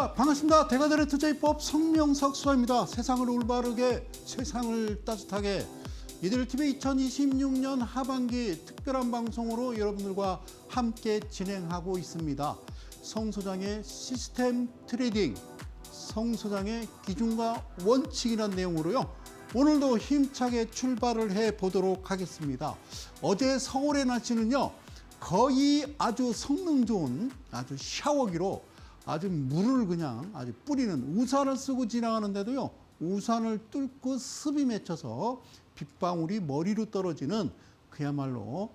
자, 반갑습니다. 대가들의 투자입법 성명석 수사입니다. 세상을 올바르게, 세상을 따뜻하게 이들TV 2026년 하반기 특별한 방송으로 여러분들과 함께 진행하고 있습니다. 성 소장의 시스템 트레이딩, 성 소장의 기준과 원칙이라는 내용으로요. 오늘도 힘차게 출발을 해 보도록 하겠습니다. 어제 서울의 날씨는요, 거의 아주 성능 좋은 아주 샤워기로 아주 물을 그냥 아주 뿌리는, 우산을 쓰고 지나가는데도요, 우산을 뚫고 습이 맺혀서 빗방울이 머리로 떨어지는 그야말로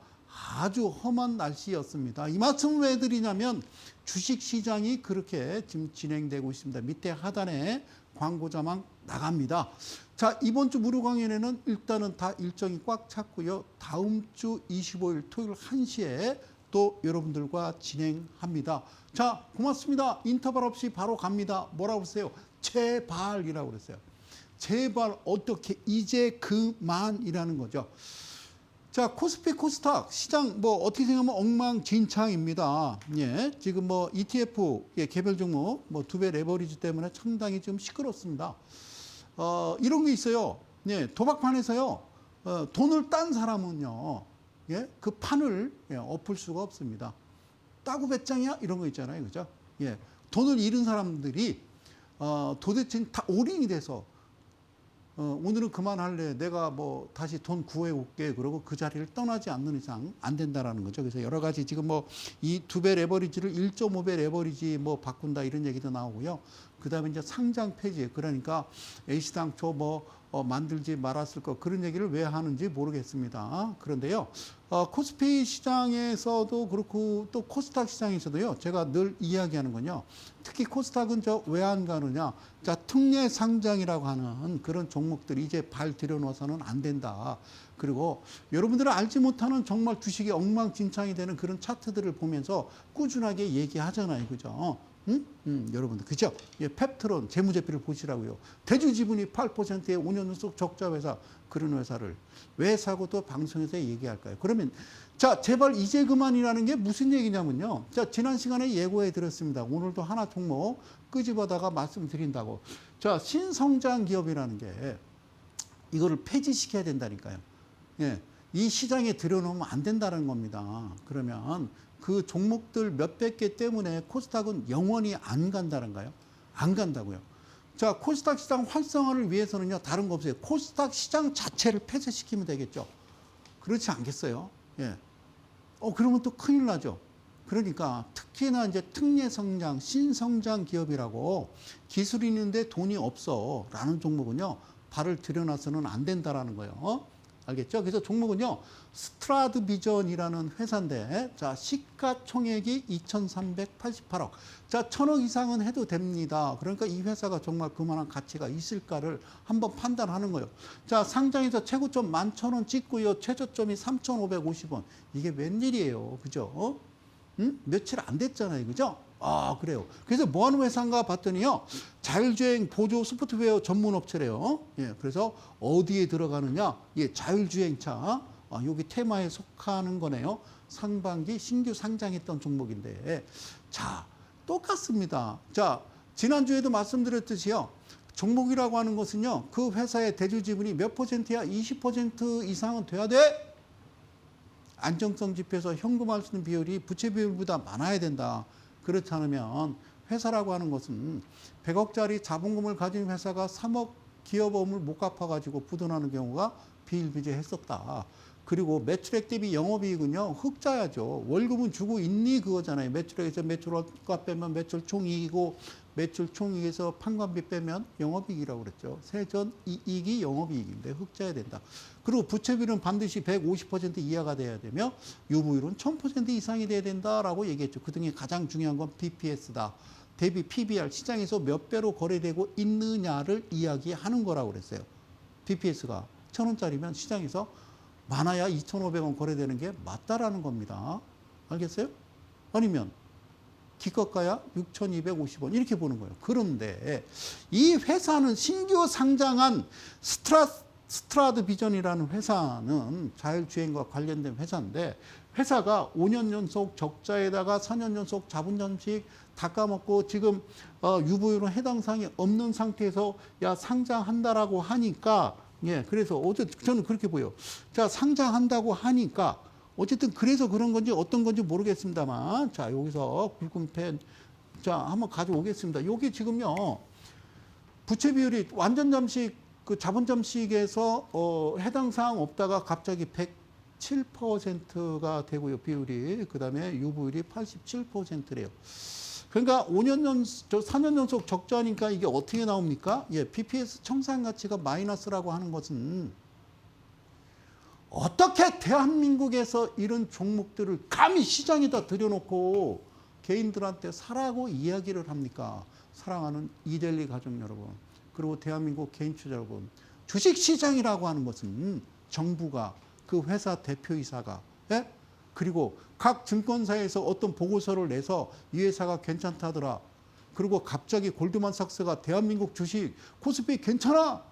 아주 험한 날씨였습니다. 이 말씀을 왜 드리냐면 주식시장이 그렇게 지금 진행되고 있습니다. 밑에 하단에 광고 자막 나갑니다. 자, 이번 주 무료 강연에는 일단은 다 일정이 꽉 찼고요. 다음 주 25일 토요일 1시에 또 여러분들과 진행합니다. 자, 고맙습니다. 인터벌 없이 바로 갑니다. 뭐라고 했어요? 제발이라고 그랬어요. 제발, 어떻게, 이제 그만이라는 거죠. 자, 코스피 코스닥 시장 뭐 어떻게 생각하면 엉망진창입니다. 예, 지금 뭐 ETF 개별 종목 뭐 2배 레버리지 때문에 상당히 좀 시끄럽습니다. 이런 게 있어요. 예, 도박판에서요. 돈을 딴 사람은요. 예, 그 판을 엎을 수가 없습니다. 따구 배짱이야? 이런 거 있잖아요. 그죠? 예, 돈을 잃은 사람들이 도대체 다 올인이 돼서 오늘은 그만할래. 내가 뭐 다시 돈 구해 올게. 그러고 그 자리를 떠나지 않는 이상 안 된다라는 거죠. 그래서 여러 가지 지금 뭐 이 2배 레버리지를 1.5배 레버리지 뭐 바꾼다 이런 얘기도 나오고요. 그 다음에 이제 상장 폐지. 그러니까 A시당초 뭐 만들지 말았을 거 그런 얘기를 왜 하는지 모르겠습니다. 그런데요. 코스피 시장에서도 그렇고 또 코스닥 시장에서도요. 제가 늘 이야기하는 건요. 특히 코스닥은 저 왜 안 가느냐. 자, 특례 상장이라고 하는 그런 종목들이 이제 발 들여놓아서는 안 된다. 그리고 여러분들은 알지 못하는 정말 주식이 엉망진창이 되는 그런 차트들을 보면서 꾸준하게 얘기하잖아요. 그죠? 여러분들. 그죠? 예, 펩트론 재무제표를 보시라고요. 대주지분이 8%의 5년 연속 적자 회사, 그런 회사를 왜 사고 또 방송에서 얘기할까요? 그러면 자, 제발 이제 그만이라는 게 무슨 얘기냐면요. 자, 지난 시간에 예고해 드렸습니다. 오늘도 하나 종목 끄집어다가 말씀드린다고. 자, 신성장 기업이라는 게 이거를 폐지시켜야 된다니까요. 예, 이 시장에 들여놓으면 안 된다는 겁니다. 그러면 그 종목들 몇백 개 때문에 코스닥은 영원히 안 간다는가요? 안 간다고요. 자, 코스닥 시장 활성화를 위해서는요, 다른 거 없어요. 코스닥 시장 자체를 폐쇄시키면 되겠죠. 그렇지 않겠어요? 예. 그러면 또 큰일 나죠. 그러니까 특히나 이제 특례 성장, 신성장 기업이라고 기술이 있는데 돈이 없어 라는 종목은요, 발을 들여놔서는 안 된다라는 거예요. 알겠죠? 그래서 종목은요, 스트라드 비전이라는 회사인데, 자, 시가총액이 2,388억. 자, 1,000억 이상은 해도 됩니다. 그러니까 이 회사가 정말 그만한 가치가 있을까를 한번 판단하는 거예요. 자, 상장에서 최고점 11,000원 찍고요, 최저점이 3,550원. 이게 웬일이에요. 그죠? 며칠 안 됐잖아요. 그죠? 아, 그래요. 그래서 뭐 하는 회사인가 봤더니요, 자율주행 보조 소프트웨어 전문 업체래요. 예, 그래서 어디에 들어가느냐? 예, 자율주행차. 여기 테마에 속하는 거네요. 상반기 신규 상장했던 종목인데. 자, 똑같습니다. 자, 지난주에도 말씀드렸듯이요. 종목이라고 하는 것은요, 그 회사의 대주지분이 몇 %야? 20% 이상은 돼야 돼? 안정성 지표에서 현금화 쓰는 비율이 부채 비율보다 많아야 된다. 그렇지 않으면 회사라고 하는 것은 100억짜리 자본금을 가진 회사가 3억 기업업을 못 갚아가지고 부도나는 경우가 비일비재했었다. 그리고 매출액 대비 영업이익은요, 흑자야죠. 월급은 주고 있니 그거잖아요. 매출액에서 매출가 빼면 매출 총이익이고, 매출 총이익에서 판관비 빼면 영업이익이라고 그랬죠. 세전 이익이 영업이익인데 흑자야 된다. 그리고 부채비율은 반드시 150% 이하가 돼야 되며, 유보율은 1000% 이상이 돼야 된다라고 얘기했죠. 그 등에 가장 중요한 건 BPS다. 대비 PBR, 시장에서 몇 배로 거래되고 있느냐를 이야기하는 거라고 그랬어요. BPS가 1,000원짜리면 시장에서 많아야 2,500원 거래되는 게 맞다라는 겁니다. 알겠어요? 아니면 기껏가야 6,250원 이렇게 보는 거예요. 그런데 이 회사는 신규 상장한 스트라드 비전이라는 회사는 자율주행과 관련된 회사인데, 회사가 5년 연속 적자에다가 4년 연속 자본 잠식 다 까먹고 지금 유보율은 해당 사항이 없는 상태에서 야 상장한다라고 하니까 예 그래서 어쨌든 저는 그렇게 보여. 자 상장한다고 하니까 어쨌든 그래서 그런 건지 어떤 건지 모르겠습니다만 자 여기서 굵은펜 자 한번 가져오겠습니다. 여기 지금요 부채 비율이 완전 잠식 그 자본 잠식에서 해당 사항 없다가 갑자기 107%가 되고요 비율이 그다음에 유보율이 87%래요. 그러니까 4년 연속 적자니까 이게 어떻게 나옵니까? 예, BPS 청산 가치가 마이너스라고 하는 것은 어떻게 대한민국에서 이런 종목들을 감히 시장에다 들여놓고 개인들한테 사라고 이야기를 합니까? 사랑하는 이델리 가족 여러분, 그리고 대한민국 개인 투자 여러분, 주식시장이라고 하는 것은 정부가 그 회사 대표이사가 예? 그리고 각 증권사에서 어떤 보고서를 내서 이 회사가 괜찮다더라. 그리고 갑자기 골드만삭스가 대한민국 주식 코스피 괜찮아.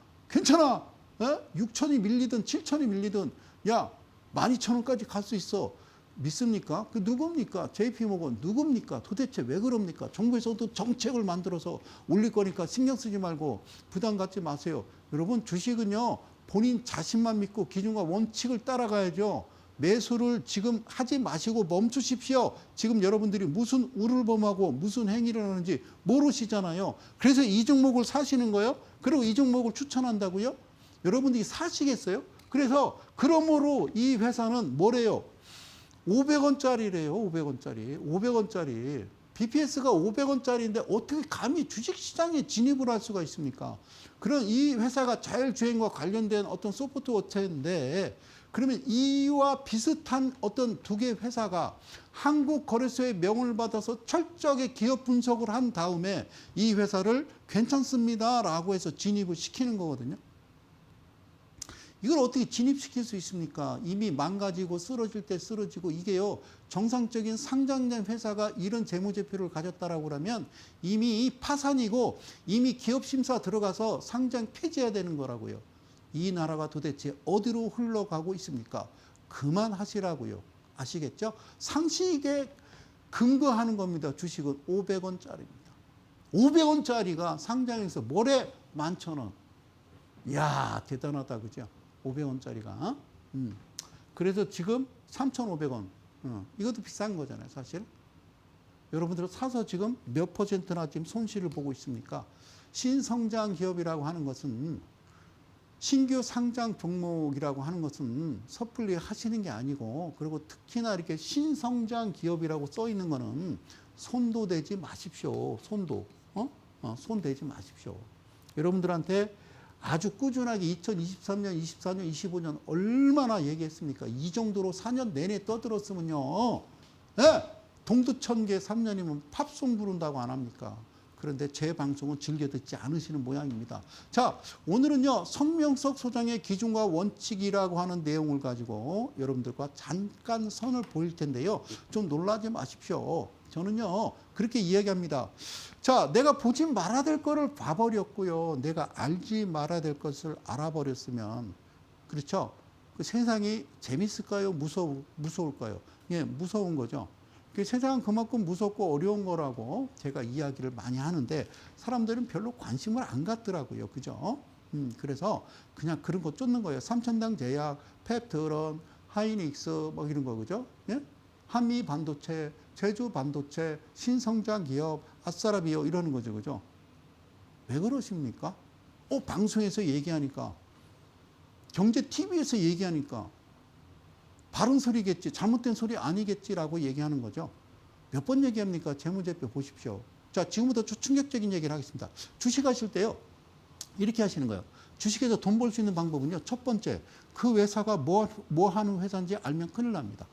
에? 6천이 밀리든 7천이 밀리든 야 12,000원까지 갈 수 있어. 믿습니까? 그 누굽니까? JP모건 누굽니까? 도대체 왜 그럽니까? 정부에서도 정책을 만들어서 올릴 거니까 신경 쓰지 말고 부담 갖지 마세요. 여러분 주식은요 본인 자신만 믿고 기준과 원칙을 따라가야죠. 매수를 지금 하지 마시고 멈추십시오. 지금 여러분들이 무슨 우를 범하고 무슨 행위를 하는지 모르시잖아요. 그래서 이 종목을 사시는 거예요. 그리고 이 종목을 추천한다고요? 여러분들이 사시겠어요? 그래서 그러므로 이 회사는 뭐래요? 500원짜리래요. 500원짜리. 500원짜리. BPS가 500원짜리인데 어떻게 감히 주식시장에 진입을 할 수가 있습니까? 그런 이 회사가 자율주행과 관련된 어떤 소프트웨어인데 그러면 이와 비슷한 어떤 두 개 회사가 한국거래소의 명을 받아서 철저하게 기업 분석을 한 다음에 이 회사를 괜찮습니다라고 해서 진입을 시키는 거거든요. 이걸 어떻게 진입시킬 수 있습니까? 이미 망가지고 쓰러질 때 쓰러지고 이게요. 정상적인 상장된 회사가 이런 재무제표를 가졌다라고 그러면 이미 파산이고 이미 기업심사 들어가서 상장 폐지해야 되는 거라고요. 이 나라가 도대체 어디로 흘러가고 있습니까? 그만하시라고요. 아시겠죠? 상식에 근거하는 겁니다. 주식은 500원짜리입니다. 500원짜리가 상장해서 모레 11,000원. 이야 대단하다 그죠? 500원짜리가. 그래서 지금 3,500원. 이것도 비싼 거잖아요 사실. 여러분들 사서 지금 몇 퍼센트나 지금 손실을 보고 있습니까? 신성장 기업이라고 하는 것은 신규 상장 종목이라고 하는 것은 섣불리 하시는 게 아니고 그리고 특히나 이렇게 신성장 기업이라고 써 있는 거는 손도 대지 마십시오. 손도. 손 대지 마십시오. 여러분들한테 아주 꾸준하게 2023년, 24년, 25년 얼마나 얘기했습니까? 이 정도로 4년 내내 떠들었으면요. 네, 동두천개 3년이면 팝송 부른다고 안 합니까? 그런데 제 방송은 즐겨 듣지 않으시는 모양입니다. 자, 오늘은요, 성명석 소장의 기준과 원칙이라고 하는 내용을 가지고 여러분들과 잠깐 선을 보일 텐데요. 좀 놀라지 마십시오. 저는요, 그렇게 이야기합니다. 자, 내가 보지 말아야 될 거를 봐버렸고요. 내가 알지 말아야 될 것을 알아버렸으면, 그렇죠? 그 세상이 재밌을까요? 무서울까요? 예, 무서운 거죠. 세상은 그만큼 무섭고 어려운 거라고 제가 이야기를 많이 하는데 사람들은 별로 관심을 안 갖더라고요. 그죠? 그래서 그냥 그런 거 쫓는 거예요. 삼천당 제약, 펩트론, 하이닉스 뭐 이런 거 그죠? 예? 한미 반도체, 제주 반도체, 신성장 기업, 아싸라비오 이러는 거죠. 그죠? 왜 그러십니까? 방송에서 얘기하니까 경제 TV에서 얘기하니까 바른 소리겠지, 잘못된 소리 아니겠지라고 얘기하는 거죠. 몇 번 얘기합니까? 재무제표 보십시오. 자, 지금부터 충격적인 얘기를 하겠습니다. 주식하실 때요, 이렇게 하시는 거예요. 주식에서 돈 벌 수 있는 방법은요, 첫 번째, 그 회사가 뭐 하는 회사인지 알면 큰일 납니다.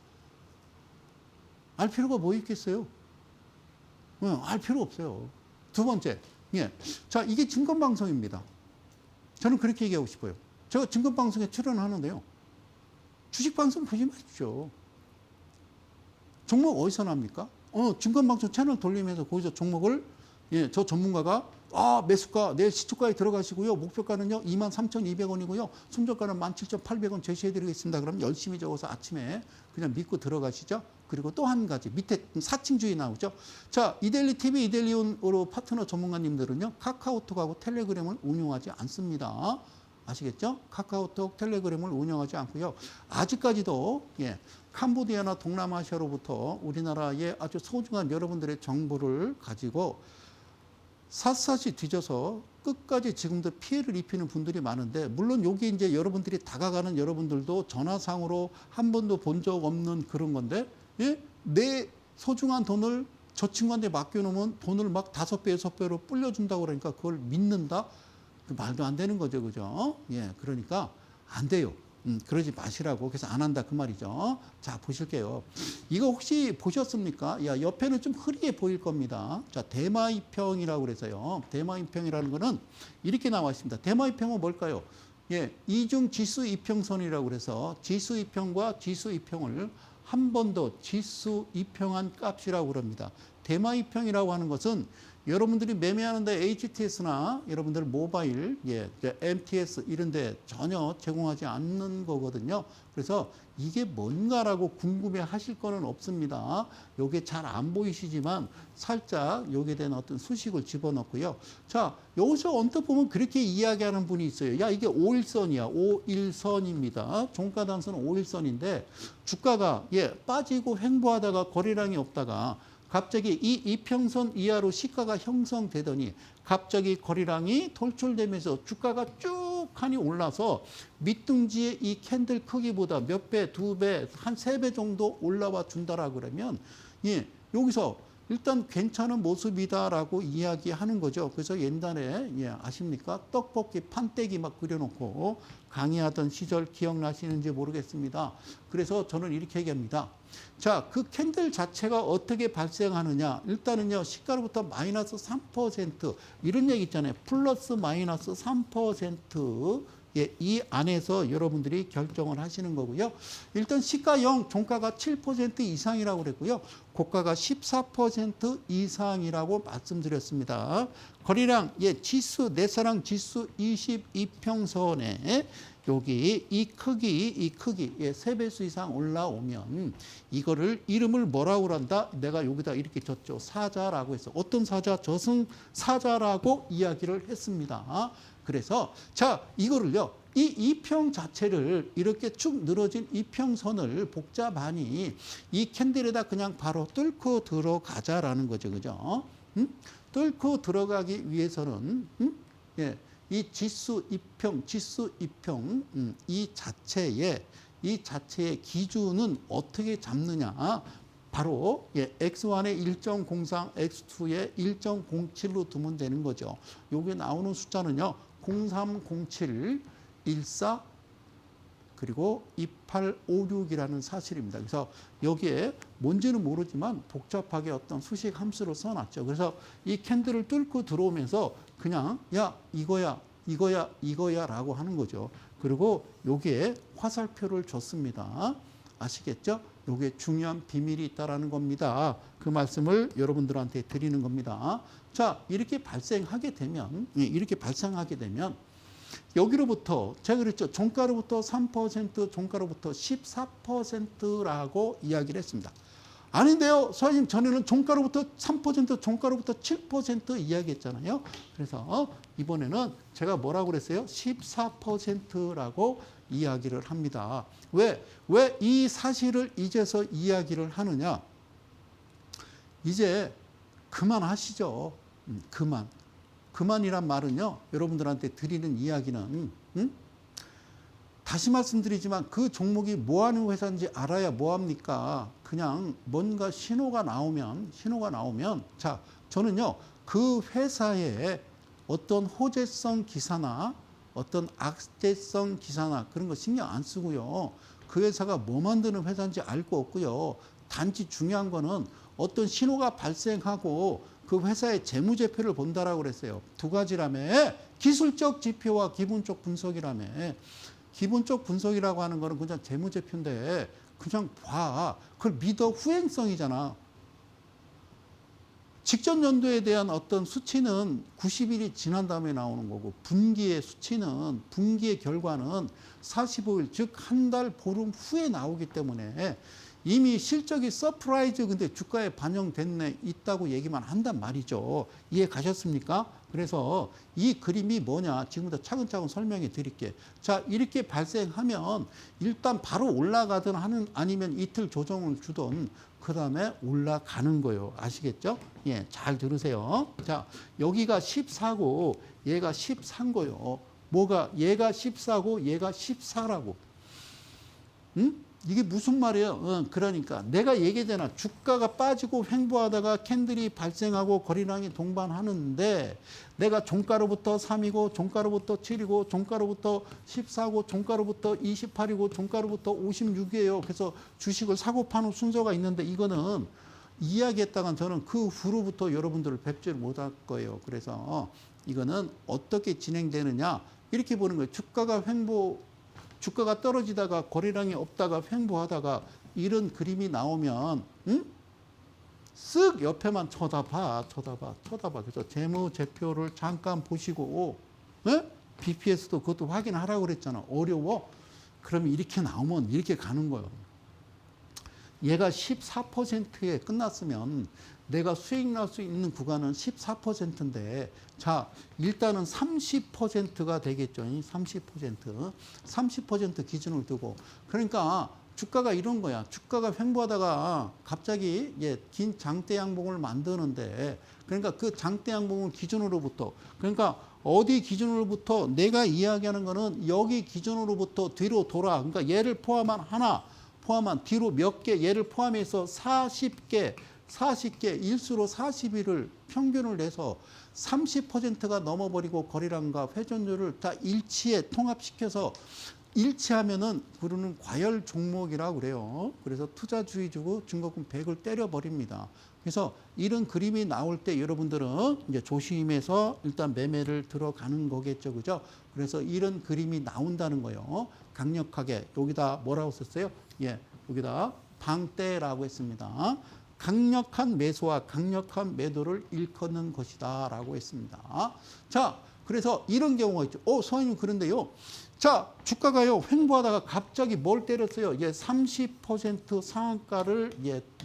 알 필요가 뭐 있겠어요? 알 필요 없어요. 두 번째, 예. 자, 이게 증권방송입니다. 저는 그렇게 얘기하고 싶어요. 제가 증권방송에 출연하는데요. 주식방송 보지 마십시오. 종목 어디서 납니까? 증권방송 채널 돌리면서 거기서 종목을 예, 저 전문가가 매수가 내일 시초가에 들어가시고요. 목표가는요 23,200원이고요. 손절가는 17,800원 제시해드리겠습니다. 그럼 열심히 적어서 아침에 그냥 믿고 들어가시죠. 그리고 또 한 가지 밑에 4층주의 나오죠. 자, 이데일리 TV, 이데일리온으로 파트너 전문가님들은요 카카오톡하고 텔레그램을 운용하지 않습니다. 아시겠죠? 카카오톡, 텔레그램을 운영하지 않고요. 아직까지도 캄보디아나 동남아시아로부터 우리나라의 아주 소중한 여러분들의 정보를 가지고 샅샅이 뒤져서 끝까지 지금도 피해를 입히는 분들이 많은데, 물론 여기 이제 여러분들이 다가가는 여러분들도 전화상으로 한 번도 본 적 없는 그런 건데, 내 소중한 돈을 저 친구한테 맡겨놓으면 돈을 막 5배, 6배로 불려준다고 그러니까 그걸 믿는다? 말도 안 되는 거죠, 그죠? 그러니까 안 돼요. 그러지 마시라고. 그래서 안 한다 그 말이죠. 자, 보실게요. 이거 혹시 보셨습니까? 옆에는 좀 흐리게 보일 겁니다. 자, 대마이평이라고 그래서요. 대마이평이라는 거는 이렇게 나와 있습니다. 대마이평은 뭘까요? 이중 지수 이평선이라고 그래서 지수 이평과 지수 이평을 한 번 더 지수 이평한 값이라고 그럽니다. 대마이평이라고 하는 것은 여러분들이 매매하는데 HTS나 여러분들 모바일, MTS 이런 데 전혀 제공하지 않는 거거든요. 그래서 이게 뭔가라고 궁금해 하실 거는 없습니다. 요게 잘 안 보이시지만 살짝 요게 된 어떤 수식을 집어넣고요. 자, 여기서 언뜻 보면 그렇게 이야기하는 분이 있어요. 야, 이게 5일선이야. 5일선입니다. 종가단선 5일선인데 주가가 빠지고 횡보하다가 거래량이 없다가 갑자기 이 이평선 이하로 시가가 형성되더니 갑자기 거래량이 돌출되면서 주가가 쭉 하니 올라서 밑둥지의 이 캔들 크기보다 몇 배, 2배, 한 3배 정도 올라와 준다라 그러면 여기서 일단 괜찮은 모습이다라고 이야기하는 거죠. 그래서 옛날에 아십니까? 떡볶이 판때기 막 그려놓고 강의하던 시절 기억나시는지 모르겠습니다. 그래서 저는 이렇게 얘기합니다. 자, 그 캔들 자체가 어떻게 발생하느냐. 일단은요, 시가로부터 마이너스 3% 이런 얘기 있잖아요. 플러스 마이너스 3% 이 안에서 여러분들이 결정을 하시는 거고요. 일단 시가 0, 종가가 7% 이상이라고 그랬고요. 고가가 14% 이상이라고 말씀드렸습니다. 거래량, 지수, 내사랑 지수 22평선에 여기 이 크기 3배수 이상 올라오면 이거를 이름을 뭐라고 한다? 내가 여기다 이렇게 줬죠. 사자라고 해서 어떤 사자? 저승사자라고 이야기를 했습니다. 그래서 자, 이거를요. 이 이평 자체를 이렇게 쭉 늘어진 이평선을 복잡하니 이 캔들에다 그냥 바로 뚫고 들어가자라는 거죠. 그죠? 뚫고 들어가기 위해서는 이 지수 이평 이 자체의 기준은 어떻게 잡느냐? 바로 X1의 1.03, X2의 1.07로 두면 되는 거죠. 여기 나오는 숫자는요. 0307, 14 그리고 2856이라는 사실입니다. 그래서 여기에 뭔지는 모르지만 복잡하게 어떤 수식 함수로 써놨죠. 그래서 이 캔들을 뚫고 들어오면서 그냥 야 이거야 라고 하는 거죠. 그리고 여기에 화살표를 줬습니다. 아시겠죠? 여기에 중요한 비밀이 있다라는 겁니다. 그 말씀을 여러분들한테 드리는 겁니다. 자, 이렇게 발생하게 되면 여기로부터 제가 그랬죠. 종가로부터 3%, 종가로부터 14%라고 이야기를 했습니다. 아닌데요. 선생님, 전에는 종가로부터 3%, 종가로부터 7% 이야기했잖아요. 그래서 이번에는 제가 뭐라고 그랬어요? 14%라고 이야기를 합니다. 왜 이 사실을 이제서 이야기를 하느냐? 이제 그만하시죠. 그만이란 말은요. 여러분들한테 드리는 이야기는 다시 말씀드리지만 그 종목이 뭐 하는 회사인지 알아야 뭐 합니까? 그냥 뭔가 신호가 나오면 자, 저는요. 그 회사에 어떤 호재성 기사나 어떤 악재성 기사나 그런 거 신경 안 쓰고요. 그 회사가 뭐 만드는 회사인지 알 거 없고요. 단지 중요한 거는 어떤 신호가 발생하고 그 회사의 재무제표를 본다라고 그랬어요. 두 가지라며. 기술적 지표와 기본적 분석이라며. 기본적 분석이라고 하는 거는 그냥 재무제표인데 그냥 봐. 그걸 믿어 후행성이잖아. 직전 연도에 대한 어떤 수치는 90일이 지난 다음에 나오는 거고, 분기의 수치는, 분기의 결과는 45일, 즉 한 달 보름 후에 나오기 때문에 이미 실적이 서프라이즈 근데 주가에 반영됐네 있다고 얘기만 한단 말이죠. 이해 가셨습니까? 그래서 이 그림이 뭐냐 지금부터 차근차근 설명해 드릴게요. 자, 이렇게 발생하면 일단 바로 올라가든 하는 아니면 이틀 조정을 주든 그 다음에 올라가는 거예요. 아시겠죠? 예, 잘 들으세요. 자, 여기가 14고 얘가 13 거예요. 뭐가 얘가 14고 얘가 14라고. 응? 이게 무슨 말이에요? 그러니까 내가 얘기했잖아. 주가가 빠지고 횡보하다가 캔들이 발생하고 거래량이 동반하는데 내가 종가로부터 3이고 종가로부터 7이고 종가로부터 14고 종가로부터 28이고 종가로부터 56이에요. 그래서 주식을 사고 파는 순서가 있는데 이거는 이야기했다간 저는 그 후로부터 여러분들을 뵙지를 못할 거예요. 그래서 이거는 어떻게 진행되느냐 이렇게 보는 거예요. 주가가 떨어지다가 거래량이 없다가 횡보하다가 이런 그림이 나오면 쓱 옆에만 쳐다봐. 그래서 재무제표를 잠깐 보시고 BPS도 그것도 확인하라고 그랬잖아. 어려워? 그러면 이렇게 나오면 이렇게 가는 거예요. 얘가 14%에 끝났으면 내가 수익 날 수 있는 구간은 14%인데 자 일단은 30%가 되겠죠. 30% 기준을 두고 그러니까 주가가 이런 거야. 주가가 횡보하다가 갑자기 긴 장대 양봉을 만드는데 그러니까 그 장대 양봉을 기준으로부터 그러니까 어디 기준으로부터 내가 이야기하는 거는 여기 기준으로부터 뒤로 돌아. 그러니까 얘를 포함한 뒤로 몇 개 얘를 포함해서 40개 일수로 40일을 평균을 내서 30%가 넘어버리고 거래량과 회전율을 다 일치에 통합시켜서 일치하면은 그러는 과열 종목이라고 그래요. 그래서 투자주의주고 증거금 100을 때려버립니다. 그래서 이런 그림이 나올 때 여러분들은 이제 조심해서 일단 매매를 들어가는 거겠죠. 그죠? 그래서 이런 그림이 나온다는 거예요. 강력하게. 여기다 뭐라고 썼어요? 예, 여기다 방대라고 했습니다. 강력한 매수와 강력한 매도를 일컫는 것이다 라고 했습니다. 자, 그래서 이런 경우가 있죠. 선생님 그런데요. 자, 주가가요 횡보하다가 갑자기 뭘 때렸어요? 30% 상한가를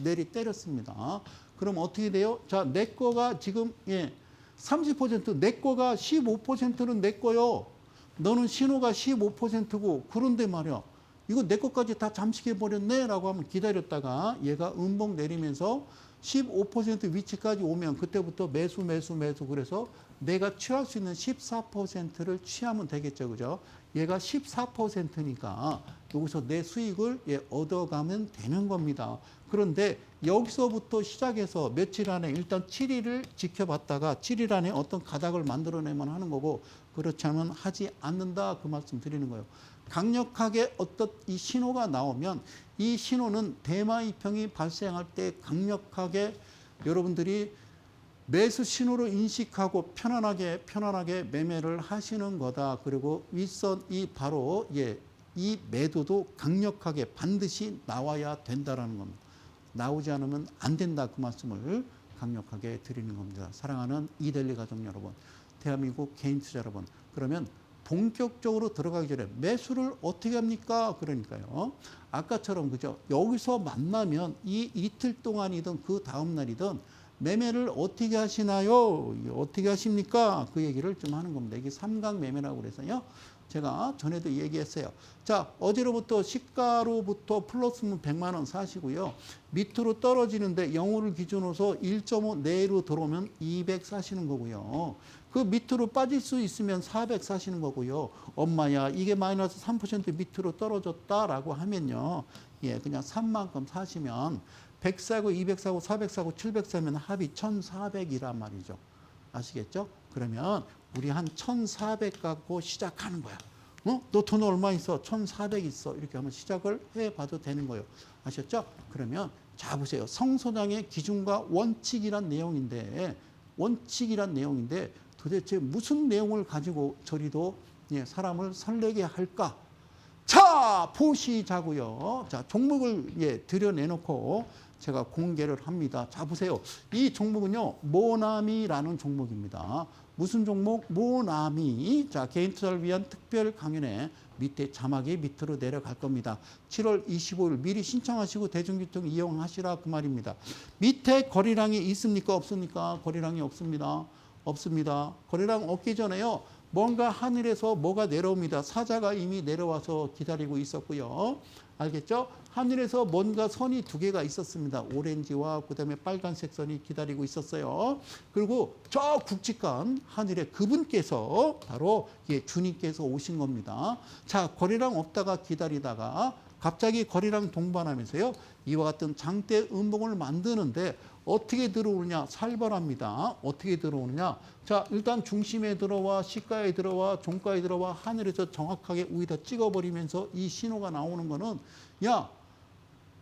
내리 때렸습니다. 그럼 어떻게 돼요? 자, 내 거가 지금 30% 내 거가 15%는 내 거요. 너는 신호가 15%고 그런데 말이야. 이거 내 것까지 다 잠식해버렸네 라고 하면 기다렸다가 얘가 음봉 내리면서 15% 위치까지 오면 그때부터 매수 그래서 내가 취할 수 있는 14%를 취하면 되겠죠. 그죠? 얘가 14%니까 여기서 내 수익을 얻어가면 되는 겁니다. 그런데 여기서부터 시작해서 며칠 안에 일단 7일을 지켜봤다가 7일 안에 어떤 가닥을 만들어내면 하는 거고 그렇지 않으면 하지 않는다 그 말씀 드리는 거예요. 강력하게 어떤 이 신호가 나오면 이 신호는 대마이평이 발생할 때 강력하게 여러분들이 매수 신호로 인식하고 편안하게 매매를 하시는 거다. 그리고 윗선 바로 이 매도도 강력하게 반드시 나와야 된다라는 겁니다. 나오지 않으면 안 된다 그 말씀을 강력하게 드리는 겁니다. 사랑하는 이데일리 가족 여러분, 대한민국 개인 투자 여러분, 그러면 본격적으로 들어가기 전에 매수를 어떻게 합니까? 그러니까요. 아까처럼 그죠? 여기서 만나면 이 이틀 동안이든 그 다음 날이든 매매를 어떻게 하시나요? 어떻게 하십니까? 그 얘기를 좀 하는 겁니다. 이게 삼각 매매라고 그래서요. 제가 전에도 얘기했어요. 자, 어제로부터 시가로부터 플러스면 100만 원 사시고요. 밑으로 떨어지는데 0을 기준으로서 1.5 내로 들어오면 200 사시는 거고요. 그 밑으로 빠질 수 있으면 400 사시는 거고요. 엄마야, 이게 마이너스 3% 밑으로 떨어졌다라고 하면요. 그냥 3만큼 사시면 100 사고 200 사고 400 사고 700 사면 합이 1,400이란 말이죠. 아시겠죠? 그러면 우리 한 1,400 갖고 시작하는 거야. 너 돈 얼마 있어? 1,400 있어. 이렇게 하면 시작을 해봐도 되는 거예요. 아셨죠? 그러면 자 보세요. 성소장의 기준과 원칙이란 내용인데 도대체 무슨 내용을 가지고 저리도 사람을 설레게 할까? 자, 보시자고요. 자, 종목을 들여내놓고 제가 공개를 합니다. 자, 보세요. 이 종목은요, 모나미라는 종목입니다. 무슨 종목? 모나미. 자, 개인 투자를 위한 특별 강연에 밑에 자막이 밑으로 내려갈 겁니다. 7월 25일 미리 신청하시고 대중교통 이용하시라 그 말입니다. 밑에 거래량이 있습니까? 없습니까? 거래량이 없습니다. 없습니다. 거래량 없기 전에요. 뭔가 하늘에서 뭐가 내려옵니다. 사자가 이미 내려와서 기다리고 있었고요. 알겠죠? 하늘에서 뭔가 선이 두 개가 있었습니다. 오렌지와 그다음에 빨간색 선이 기다리고 있었어요. 그리고 저 굵직한 하늘에 그분께서 바로 주님께서 오신 겁니다. 자, 거래량 없다가 기다리다가 갑자기 거래량 동반하면서요. 이와 같은 장대 음봉을 만드는데 어떻게 들어오느냐? 살벌합니다. 어떻게 들어오느냐? 자, 일단 중심에 들어와, 시가에 들어와, 종가에 들어와, 하늘에서 정확하게 위에다 찍어버리면서 이 신호가 나오는 거는 야,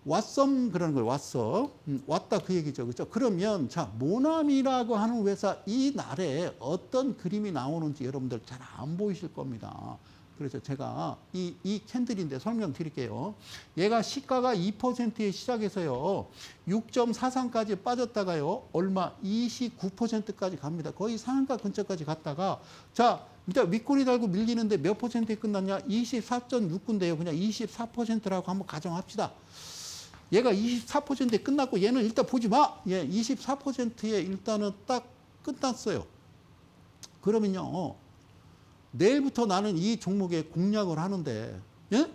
왔썸 그러는 거예요. 왔어. 왔다 그 얘기죠. 그렇죠? 그러면 자, 모나미라고 하는 회사 이 날에 어떤 그림이 나오는지 여러분들 잘 안 보이실 겁니다. 그래서 제가 이 캔들인데 설명드릴게요. 얘가 시가가 2%에 시작해서요. 6.43까지 빠졌다가요. 얼마? 29%까지 갑니다. 거의 상한가 근처까지 갔다가 자, 일단 윗꼬리 달고 밀리는데 몇 퍼센트에 끝났냐? 24.69인데요. 그냥 24%라고 한번 가정합시다. 얘가 24%에 끝났고 얘는 일단 보지 마. 예, 24%에 일단은 딱 끝났어요. 그러면요. 내일부터 나는 이 종목에 공략을 하는데, 예?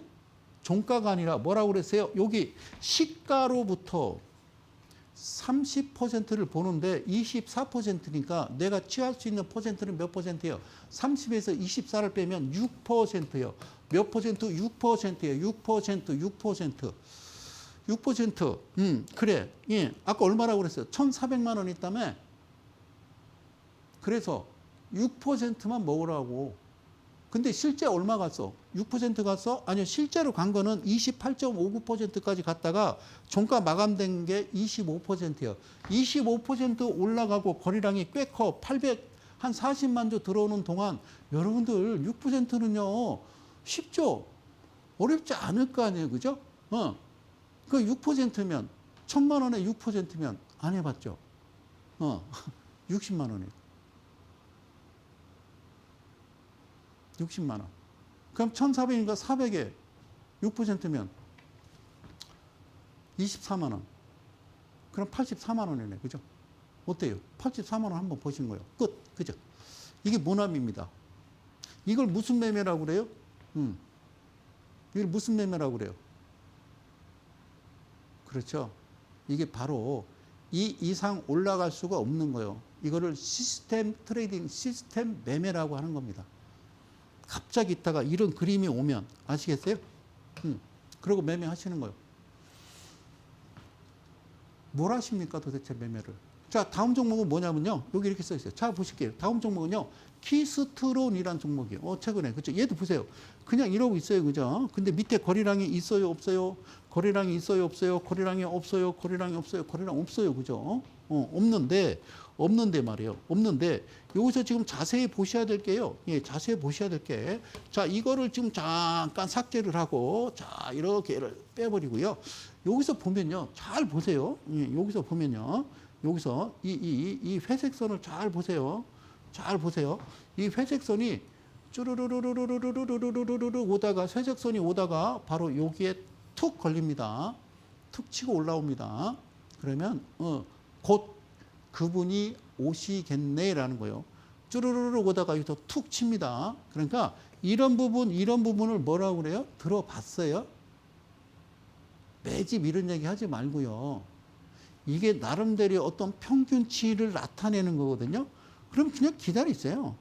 종가가 아니라 뭐라고 그랬어요? 여기 시가로부터 30%를 보는데 24%니까 내가 취할 수 있는 퍼센트는 몇 퍼센트예요? 30에서 24를 빼면 6%예요. 몇 퍼센트? 6%예요. 6%. 6%. 그래. 예. 아까 얼마라고 그랬어요? 1,400만 원 있다며? 그래서 6%만 먹으라고. 근데 실제 얼마 갔어? 6% 갔어? 아니요. 실제로 간 거는 28.59%까지 갔다가 종가 마감된 게 25%예요. 25% 올라가고 거래량이 꽤 커. 800한 40만 주 들어오는 동안 여러분들 6%는요. 쉽죠? 어렵지 않을 거 아니에요. 그죠? 그 6%면 1,000만 원에 6%면 안 해봤죠? 60만 원이에요. 60만 원. 그럼 1,400인가 400에 6%면 24만 원. 그럼 84만 원이네. 그죠? 어때요? 84만 원 한번 보신 거예요. 끝. 그죠? 이게 모나미입니다. 이걸 무슨 매매라고 그래요? 이걸 무슨 매매라고 그래요? 그렇죠. 이게 바로 이 이상 올라갈 수가 없는 거예요. 이거를 시스템 트레이딩, 시스템 매매라고 하는 겁니다. 갑자기 있다가 이런 그림이 오면 아시겠어요? 그러고 매매하시는 거예요. 뭘 하십니까 도대체 매매를? 자, 다음 종목은 뭐냐면요. 여기 이렇게 써 있어요. 자, 보실게요. 다음 종목은요. 키스트론이라는 종목이에요. 최근에. 그죠? 얘도 보세요. 그냥 이러고 있어요. 그죠? 근데 밑에 거래량이 있어요, 없어요? 거래량이 있어요, 없어요? 거래량이 없어요, 거래량이 없어요, 거래량 없어요. 그죠? 없는데 말이에요. 없는데 여기서 지금 자세히 보셔야 될 게요. 예, 자세히 보셔야 될 게. 자, 이거를 지금 잠깐 삭제를 하고 자, 이렇게 빼버리고요. 여기서 보면요. 잘 보세요. 예, 여기서 보면요. 여기서 이 회색선을 잘 보세요. 잘 보세요. 이 회색선이 쭈르르르르르르르르르르 오다가 회색선이 오다가 바로 여기에 툭 걸립니다. 툭 치고 올라옵니다. 그러면 곧 그분이 오시겠네라는 거예요. 쭈르르르 오다가 여기서 툭 칩니다. 그러니까 이런 부분을 뭐라고 그래요? 들어봤어요? 매집 이런 얘기 하지 말고요. 이게 나름대로 어떤 평균치를 나타내는 거거든요. 그럼 그냥 기다리세요.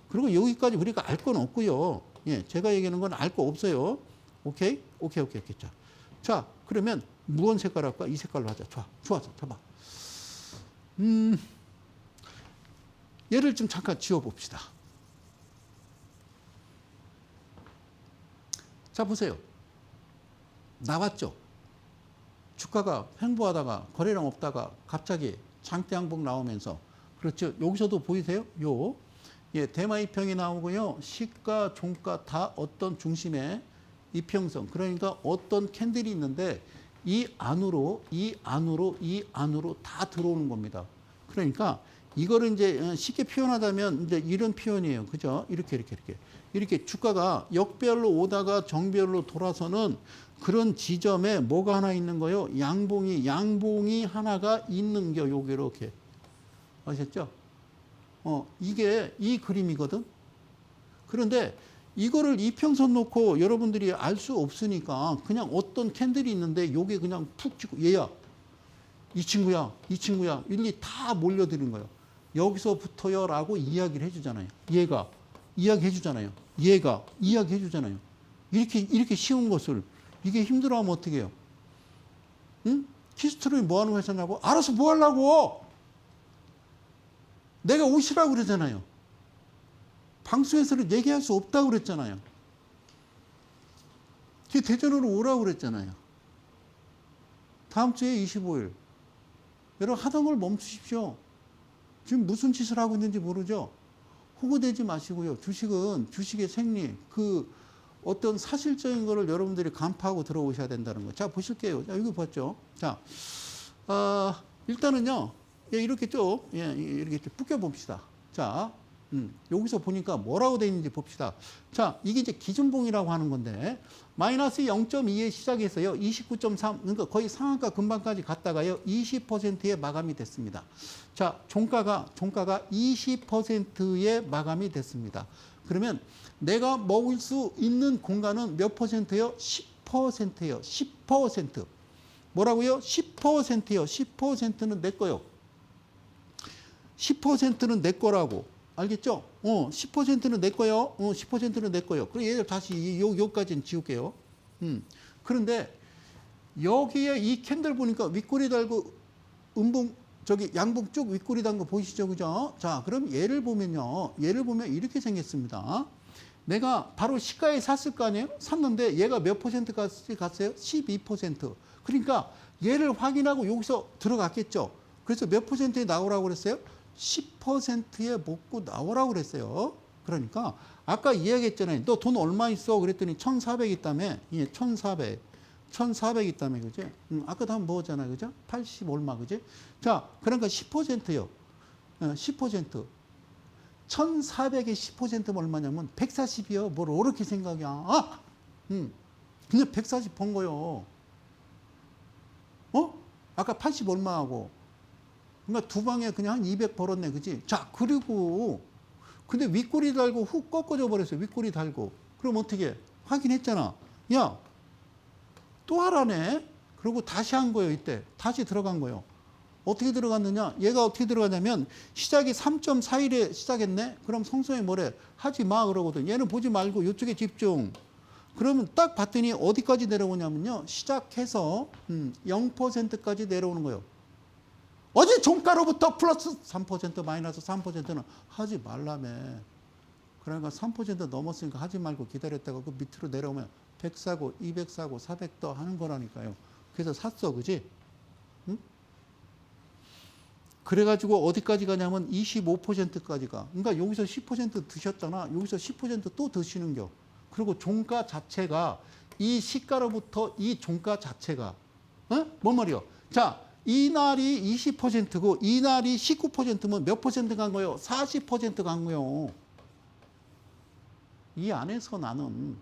그리고 여기까지 우리가 알 건 없고요. 예, 제가 얘기하는 건 알 거 없어요. 오케이. 자, 그러면 무언 색깔 할까? 이 색깔로 하자. 좋았어. 봐봐. 얘를 좀 잠깐 지워봅시다. 자, 보세요. 나왔죠? 주가가 횡보하다가 거래량 없다가 갑자기 장대 양봉 나오면서 그렇죠. 여기서도 보이세요? 예, 대마 이평이 나오고요. 시가, 종가 다 어떤 중심에 이평선 그러니까 어떤 캔들이 있는데 이 안으로 다 들어오는 겁니다. 그러니까 이거를 이제 쉽게 표현하자면 이제 이런 표현이에요. 그죠? 이렇게 주가가 역별로 오다가 정별로 돌아서는 그런 지점에 뭐가 하나 있는 거요? 양봉이 하나가 있는 게 요게 이렇게. 아셨죠? 이게 이 그림이거든. 그런데 이거를 이평선 놓고 여러분들이 알 수 없으니까 그냥 어떤 캔들이 있는데 요게 그냥 푹 찍고 얘야. 이 친구야. 일일이 다 몰려드는 거예요. 여기서부터요 라고 이야기를 해주잖아요. 얘가 이야기해 주잖아요. 이렇게 쉬운 것을 이게 힘들어하면 어떻게 해요? 응? 키스트론이 뭐 하는 회사냐고? 알아서 뭐 하려고? 내가 오시라고 그러잖아요. 방송에서는 얘기할 수 없다고 그랬잖아요. 대전으로 오라고 그랬잖아요. 다음 주에 25일. 여러분 하던 걸 멈추십시오. 지금 무슨 짓을 하고 있는지 모르죠? 호구되지 마시고요. 주식의 생리, 어떤 사실적인 거를 여러분들이 간파하고 들어오셔야 된다는 거. 자, 보실게요. 자, 이거 봤죠? 자, 일단은요, 이렇게 좀 묶여봅시다. 자, 여기서 보니까 뭐라고 되어 있는지 봅시다. 자, 이게 이제 기준봉이라고 하는 건데, 마이너스 0.2에 시작해서요, 29.3, 그러니까 거의 상한가 근방까지 갔다가요, 20%에 마감이 됐습니다. 자, 종가가 20%에 마감이 됐습니다. 그러면 내가 먹을 수 있는 공간은 몇 퍼센트요? 10%예요. 10%. 뭐라고요? 10%예요. 10%는 내 거요. 10%는 내 거라고. 알겠죠? 10%는 내 거요. 10%는 내 거요. 그럼 얘들 다시 여기까지는 지울게요. 그런데 여기에 이 캔들 보니까 윗꼬리 달고 양봉 쭉 윗꼬리 단 거 보이시죠? 그죠? 자, 그럼 얘를 보면 이렇게 생겼습니다. 내가 바로 시가에 샀을 거 아니에요? 샀는데 얘가 몇 퍼센트까지 갔어요? 12%. 그러니까 얘를 확인하고 여기서 들어갔겠죠? 그래서 몇 퍼센트에 나오라고 그랬어요? 10%에 먹고 나오라고 그랬어요. 그러니까 아까 이야기했잖아요. 너 돈 얼마 있어? 그랬더니 1,400 있다며. 예, 1,400 있다며. 그지? 아까도 한번 먹었잖아요. 그죠? 80 얼마. 그지? 자, 그러니까 10%요. 10%. 1,400에 10%면 얼마냐면 140이요. 뭘 어렵게 생각이야. 그냥 140 번 거요. 아까 80 얼마하고. 그러니까 두 방에 그냥 한 200 벌었네. 그지? 자, 그리고 근데 윗꼬리 달고 훅 꺾어져 버렸어요. 윗꼬리 달고. 그럼 어떻게 해? 확인했잖아. 야, 또 하라네. 그리고 다시 한 거예요. 이때. 다시 들어간 거예요. 어떻게 들어갔느냐? 얘가 어떻게 들어가냐면 시작이 3.41에 시작했네? 그럼 성성이 뭐래? 하지 마 그러거든. 얘는 보지 말고 이쪽에 집중. 그러면 딱 봤더니 어디까지 내려오냐면요. 시작해서 0%까지 내려오는 거예요. 어제 종가로부터 플러스 3% 마이너스 3%는 하지 말라며. 그러니까 3% 넘었으니까 하지 말고 기다렸다가 그 밑으로 내려오면 100 사고 200 사고 400 더 하는 거라니까요. 그래서 샀어. 그지? 응? 그래가지고 어디까지 가냐면 25%까지 가. 그러니까 여기서 10% 드셨잖아. 여기서 10% 또 드시는겨. 그리고 종가 자체가 이 시가로부터 이 종가 자체가 뭔 말이요? 자, 이날이 20%고 이날이 19%면 몇 퍼센트 간 거예요? 40% 간 거예요. 이 안에서 나는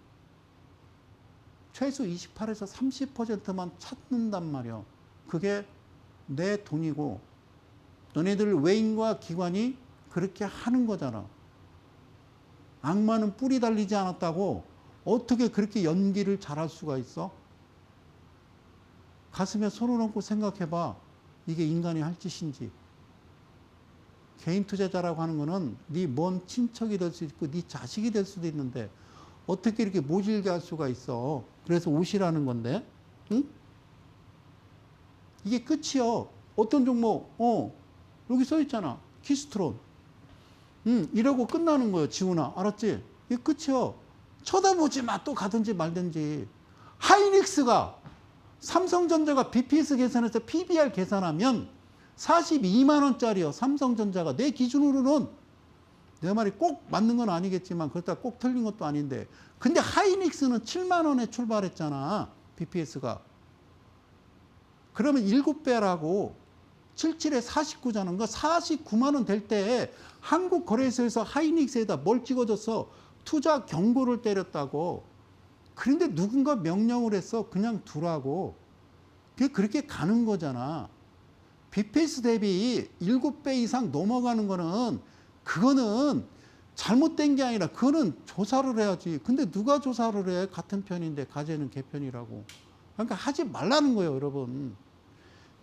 최소 28에서 30%만 찾는단 말이야. 그게 내 돈이고 너네들 외인과 기관이 그렇게 하는 거잖아. 악마는 뿔이 달리지 않았다고 어떻게 그렇게 연기를 잘할 수가 있어? 가슴에 손을 얹고 생각해봐. 이게 인간이 할 짓인지. 개인 투자자라고 하는 거는 네 먼 친척이 될 수 있고 네 자식이 될 수도 있는데 어떻게 이렇게 모질게 할 수가 있어. 그래서 오시라는 건데. 응? 이게 끝이요. 어떤 종목? 여기 써 있잖아. 키스트론. 이러고 끝나는 거예요. 지훈아. 알았지? 이게 끝이요. 쳐다보지 마. 또 가든지 말든지. 하이닉스가 삼성전자가 BPS 계산해서 PBR 계산하면 42만 원짜리요. 삼성전자가 내 기준으로는 내 말이 꼭 맞는 건 아니겠지만 그렇다고 꼭 틀린 것도 아닌데 근데 하이닉스는 7만 원에 출발했잖아. BPS가. 그러면 7배라고 77에 49잖아. 그러니까 49만 원 될 때 한국거래소에서 하이닉스에다 뭘 찍어줬어? 투자 경고를 때렸다고. 그런데 누군가 명령을 했어. 그냥 두라고. 그게 그렇게 가는 거잖아. 비페이스 대비 7배 이상 넘어가는 거는 그거는 잘못된 게 아니라 그거는 조사를 해야지. 근데 누가 조사를 해? 같은 편인데 가재는 개편이라고. 그러니까 하지 말라는 거예요, 여러분.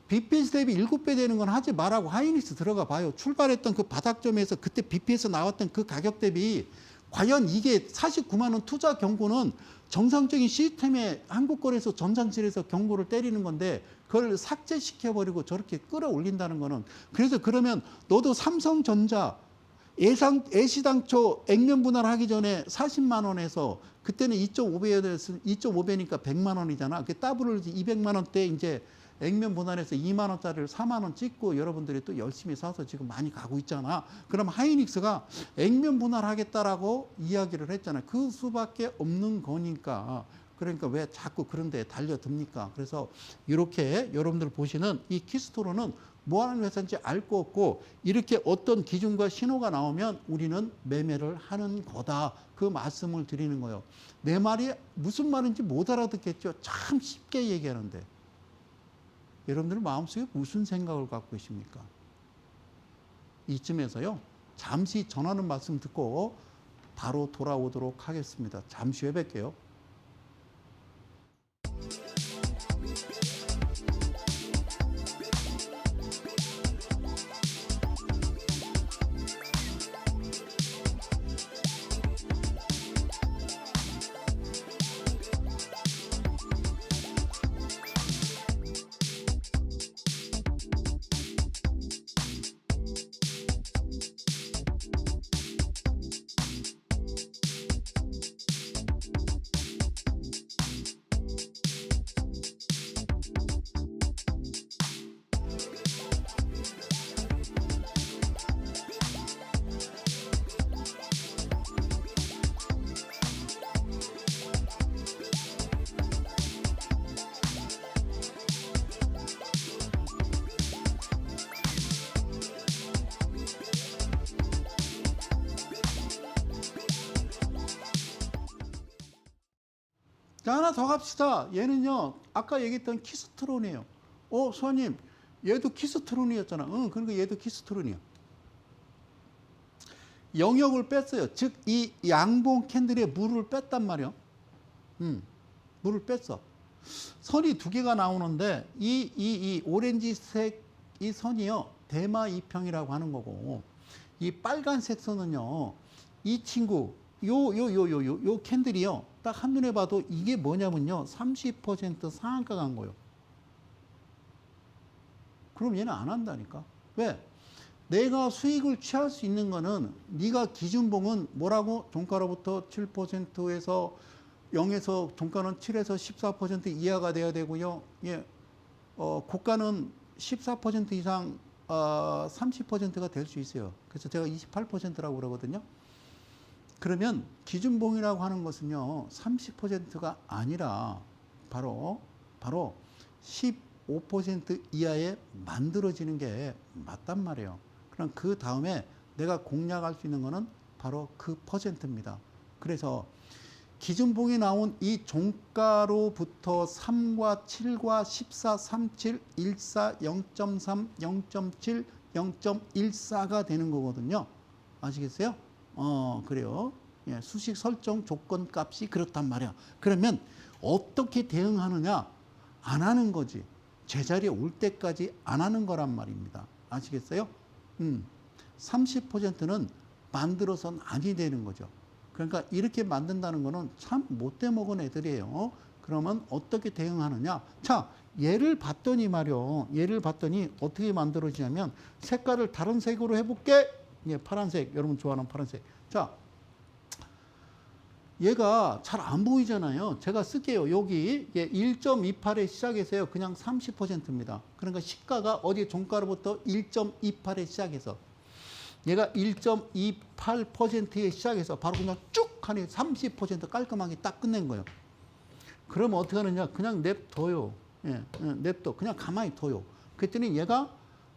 BPS 대비 7배 되는 건 하지 말라고. 하이닉스 들어가 봐요. 출발했던 그 바닥점에서 그때 BPS 나왔던 그 가격 대비 과연 이게 49만 원 투자 경고는 정상적인 시스템에 한국거래소 전산실에서 경고를 때리는 건데 그걸 삭제시켜버리고 저렇게 끌어올린다는 거는, 그래서 그러면 너도 삼성전자 애시당초 액면 분할하기 전에 40만 원에서 그때는 2.5배니까 100만 원이잖아. 그 더블을 200만 원대 이제 액면 분할해서 2만 원짜리를 4만 원 찍고 여러분들이 또 열심히 사서 지금 많이 가고 있잖아. 그럼 하이닉스가 액면 분할하겠다라고 이야기를 했잖아요. 그 수밖에 없는 거니까. 그러니까 왜 자꾸 그런 데에 달려듭니까? 그래서 이렇게 여러분들 보시는 이 키스토로는 뭐 하는 회사인지 알 거 없고 이렇게 어떤 기준과 신호가 나오면 우리는 매매를 하는 거다. 그 말씀을 드리는 거예요. 내 말이 무슨 말인지 못 알아듣겠죠. 참 쉽게 얘기하는데. 여러분들 마음속에 무슨 생각을 갖고 계십니까? 이쯤에서요. 잠시 전하는 말씀 듣고 바로 돌아오도록 하겠습니다. 잠시 후에 뵐게요. 자, 하나 더 갑시다. 얘는요, 아까 얘기했던 키스트론이에요. 수아님, 얘도 키스트론이었잖아. 그러니까 얘도 키스트론이야. 영역을 뺐어요. 즉, 이 양봉 캔들에 물을 뺐단 말이야. 물을 뺐어. 선이 두 개가 나오는데, 이 오렌지색 이 선이요, 대마 이평이라고 하는 거고, 이 빨간색 선은요, 이 친구, 요 캔들이요, 딱 한눈에 봐도 이게 뭐냐면요, 30% 상한가 간 거예요. 그럼 얘는 안 한다니까. 왜? 내가 수익을 취할 수 있는 거는 네가 기준봉은 뭐라고? 종가로부터 7%에서 0에서 종가는 7에서 14% 이하가 돼야 되고요. 예, 고가는 14% 이상 30%가 될 수 있어요. 그래서 제가 28%라고 그러거든요. 그러면 기준봉이라고 하는 것은요, 30%가 아니라 바로 15% 이하에 만들어지는 게 맞단 말이에요. 그럼 그 다음에 내가 공략할 수 있는 거는 바로 그 퍼센트입니다. 그래서 기준봉이 나온 이 종가로부터 3과 7과 14, 37, 14, 0.3, 0.7, 0.14가 되는 거거든요. 아시겠어요? 그래요. 예, 수식 설정 조건 값이 그렇단 말이야. 그러면 어떻게 대응하느냐? 안 하는 거지. 제자리에 올 때까지 안 하는 거란 말입니다. 아시겠어요? 30%는 만들어서는 아니 되는 거죠. 그러니까 이렇게 만든다는 거는 참 못돼 먹은 애들이에요. 그러면 어떻게 대응하느냐? 자, 얘를 봤더니 말이요. 얘를 봤더니 어떻게 만들어지냐면 색깔을 다른 색으로 해볼게. 예, 파란색. 여러분 좋아하는 파란색. 자, 얘가 잘 안 보이잖아요. 제가 쓸게요. 여기 1.28에 시작해서요. 그냥 30%입니다. 그러니까 시가가 어디 종가로부터 1.28에 시작해서 얘가 1.28%에 시작해서 바로 그냥 쭉 하니 30% 깔끔하게 딱 끝낸 거예요. 그러면 어떻게 하느냐? 그냥 냅둬요. 냅둬. 그냥 가만히 둬요. 그랬더니 얘가